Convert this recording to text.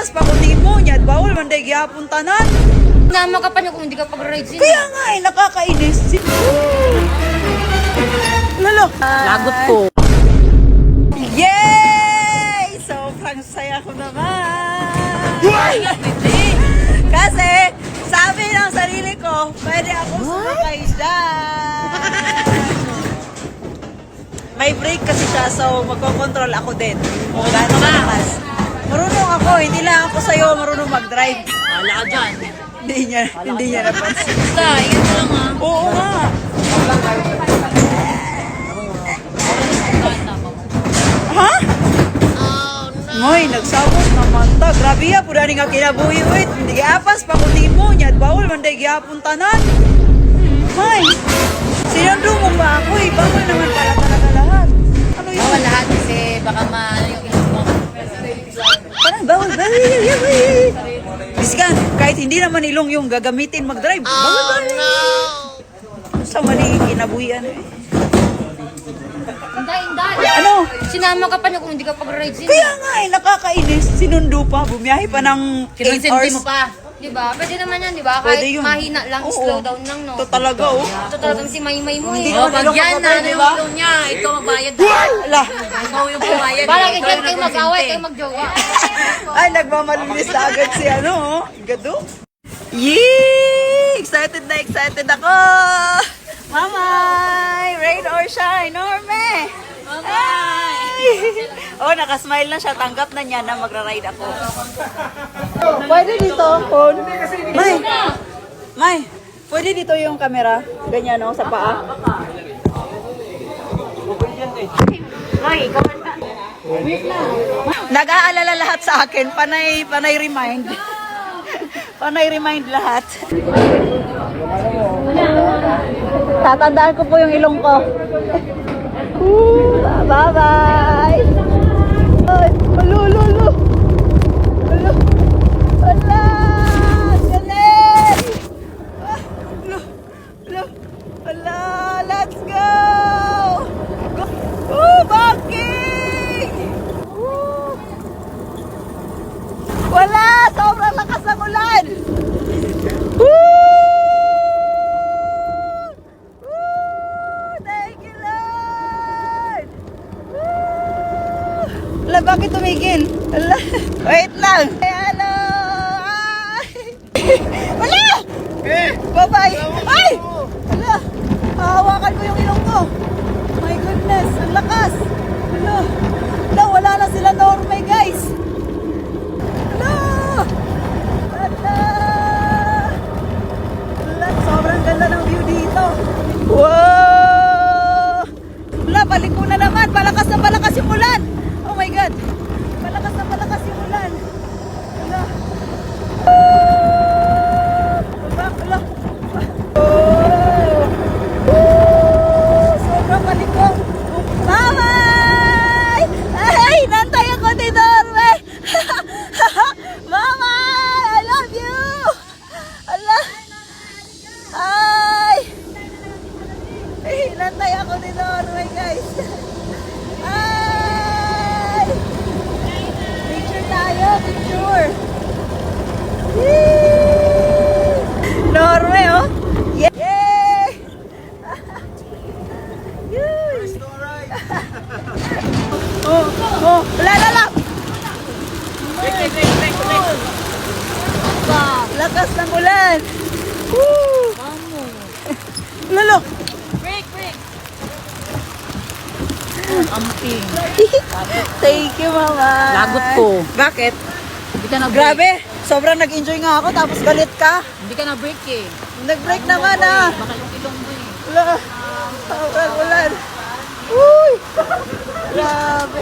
apas pa kundi mo niya, bawal man day gyapon tanan. Nama ka pa niyo kung hindi ka pag-ride sila. Kaya nga nakakainis. Lalo. Lagot ko. Yay! Sobrang saya ko naman. Kasi sabi ng sarili ko, pwede ako sumakay dyan. May brake kasi siya, so magkocontrol ako din. Kung gaano kalakas. Marunong ako, hindi lang ako sa'yo marunong mag-drive. Wala ka dyan. Hindi niya napansin. Basta, ingat mo lang ha. Oo nga. Ha? Ngoy, nagsabot naman ta. Grabe ya, pura nga kinabuhi-uit. Hindi apas pa kundi mo niya. Bawal man day gyapon tanan. May, sinundo mo ba ako eh? Bawal naman pala talaga lahat. Ano yun? Bawal lahat kasi baka yung Parang bawal. Biskan, kahit hindi naman ilong yung gagamitin mag-drive. Bawal. Sa mali kinabuhian eh. Inday. Ano? Sinama ka pa niyo kung hindi ka pag-ride sila. Kaya nga nakakainis. Sinundo pa. Bumiyahe pa ng 8 kinonsente hours. mo pa. Diba? Pwede naman yan, diba? Pwede Kahit yun. mahina lang, Oo. slow down lang, no? Ito talaga, oh. Ito talagang si Maymay mo eh. Oh, pag yan na, Di ba? yung niya, ikaw magbayad. Ala. Ikaw yung pumayad. Parang Ikaw ikay yung kayo mag-away, kayo nagkonsente. mag-jowa. Ay, nagmamalinis na agad si ano, oh. Gado. Yee! Excited na excited ako! Mamay! Rain or shine, Norme! Mamay! Oh, nakasmile na siya. Tanggap na niya na magra-ride ako. Pwede dito, phone. May, pwede dito yung camera. Ganyan, no, sa paa. Nag-aalala lahat sa akin. Panay remind. Panay remind lahat. Tatandaan ko po yung ilong ko. Bye-bye! Lulu! Ala! Galing! Ala! Let's go! Bakit? Wala! Sobrang lakas ng ulan! Thank you, Lord! Ala, bakit tumigil? Ala, wait lang! Hello! Wala! Bye-bye! Ay! Ala! Hahawakan ko yung ilong ko! My goodness! Ang lakas! Ala! Ala, wala na sila Norme, guys! Ala! Ala! Ala, sobrang ganda ng view dito! Wow! Ala, balik ko na naman! Palakas na palakas yung ulan! Oh my God! Palakas na palakas yung ulan! Ala! Ala! Sobrang balik ko! Mamay! Ay! Nantay ako ni Norme! Mamay! I love you! Ala! Ay! Nantay ako ni Norme, guys! Ay! Picture tayo! Picture! Yay! Norme, oh! Yay! Yay! Oh! La! Lakas ng ulan! Woo! Lalo! Break! Amping. Thank you, Mama. Lagot ko. Bakit? Hindi ka na-break. Grabe. Sobrang nag-enjoy nga ako tapos galit ka. Hindi ka na-break eh. Nag-break naman ah. Baka yung ilong mo eh. Wala. Sobrang ulan. Uy! Grabe.